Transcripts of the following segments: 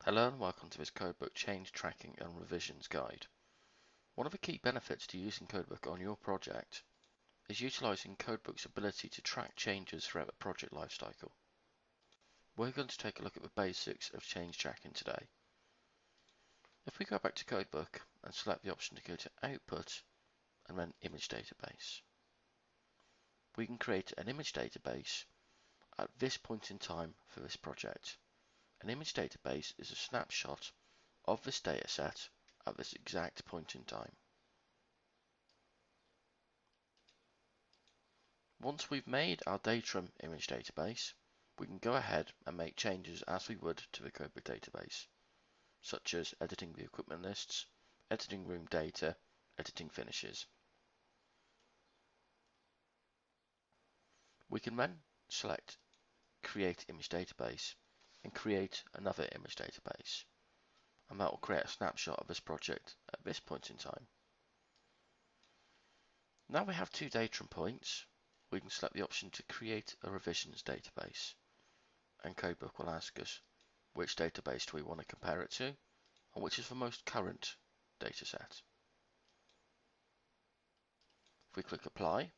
Hello and welcome to this Codebook Change Tracking and Revisions Guide. One of the key benefits to using Codebook on your project is utilizing Codebook's ability to track changes throughout the project lifecycle. We're going to take a look at the basics of change tracking today. If we go back to Codebook and select the option to go to Output and then Image Database, we can create an image database at this point in time for this project. An image database is a snapshot of this dataset at this exact point in time. Once we've made our data image database, we can go ahead and make changes as we would to the Codebook database, such as editing the equipment lists, editing room data, editing finishes. We can then select Create Image Database and create another image database, and that will create a snapshot of this project at this point in time. Now we have two data points, we can select the option to create a revisions database, and Codebook will ask us which database do we want to compare it to and which is the most current dataset. If we click Apply,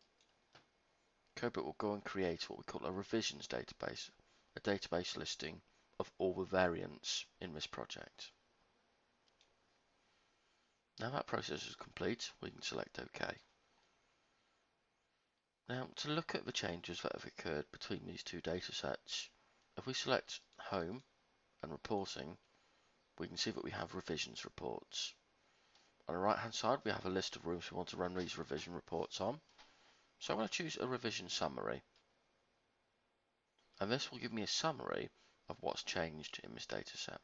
Codebook will go and create what we call a revisions database, a database listing of all the variants in this project. Now that process is complete, we can select OK. Now to look at the changes that have occurred between these two datasets, if we select Home and Reporting, we can see that we have revisions reports. On the right hand side we have a list of rooms we want to run these revision reports on. So I'm going to choose a revision summary. And this will give me a summary of what's changed in this dataset.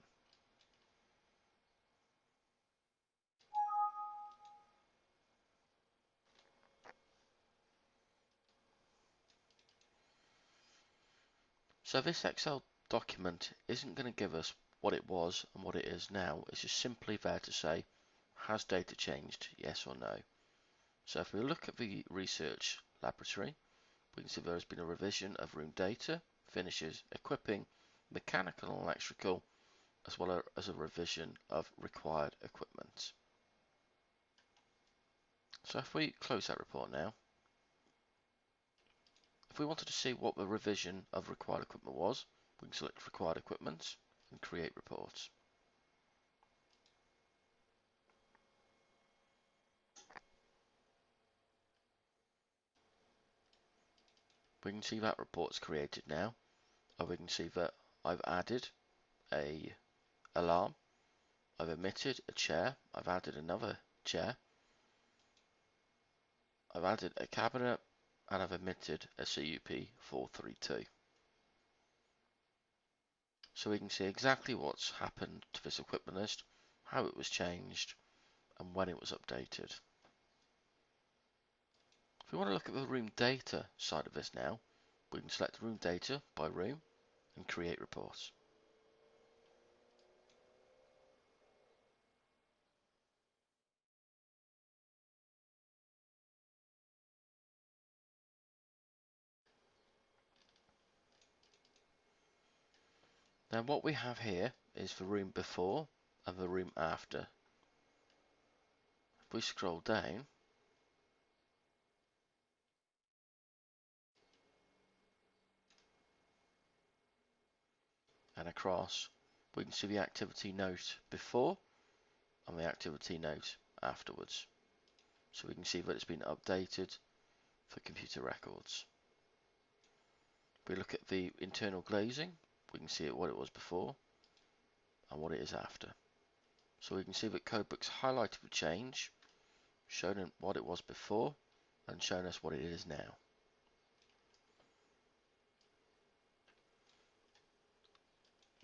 So this Excel document isn't going to give us what it was and what it is now. It's just simply there to say, has data changed, yes or no? So if we look at the research laboratory, we can see there has been a revision of room data, finishes, equipping, mechanical and electrical, as well as a revision of required equipment. So if we close that report now, if we wanted to see what the revision of required equipment was, we can select required equipment and create reports. We can see that report's created now, and we can see that I've added a alarm, I've omitted a chair, I've added another chair, I've added a cabinet, and I've omitted a CUP 432. So we can see exactly what's happened to this equipment list, how it was changed, and when it was updated. If we want to look at the room data side of this now, we can select room data by room and create reports. Now what we have here is the room before and the room after. If we scroll down, and across, we can see the activity note before and the activity note afterwards. So we can see that it's been updated for computer records. If we look at the internal glazing, we can see what it was before and what it is after. So we can see that Codebook's highlighted the change, shown what it was before, and shown us what it is now.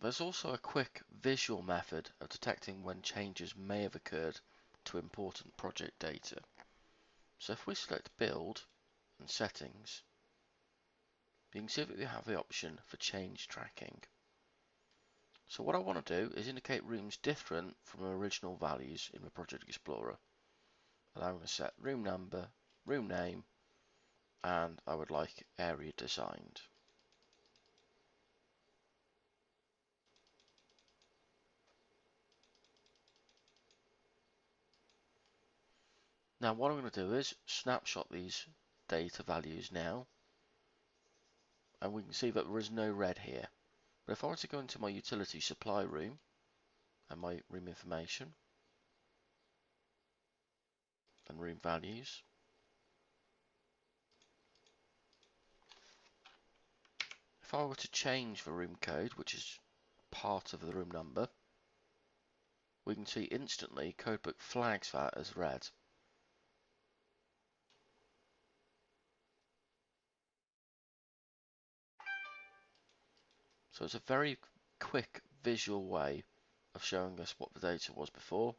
There's also a quick visual method of detecting when changes may have occurred to important project data. So if we select Build and Settings, you can see that we have the option for change tracking. So what I want to do is indicate rooms different from original values in the Project Explorer. And I'm going to set room number, room name, and I would like area designed. Now what I'm going to do is snapshot these data values now, and we can see that there is no red here. But if I were to go into my utility supply room and my room information and room values, if I were to change the room code, which is part of the room number, we can see instantly Codebook flags that as red. So it's a very quick visual way of showing us what the data was before,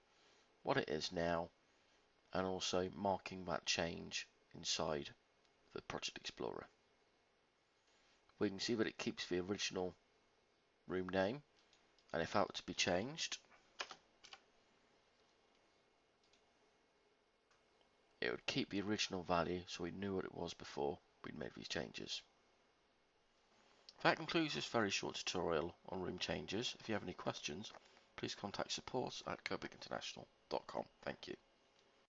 what it is now, and also marking that change inside the Project Explorer. We can see that it keeps the original room name, and if that were to be changed, it would keep the original value so we knew what it was before we'd made these changes. That concludes this very short tutorial on room changes. If you have any questions, please contact support@codebookinternational.com. Thank you.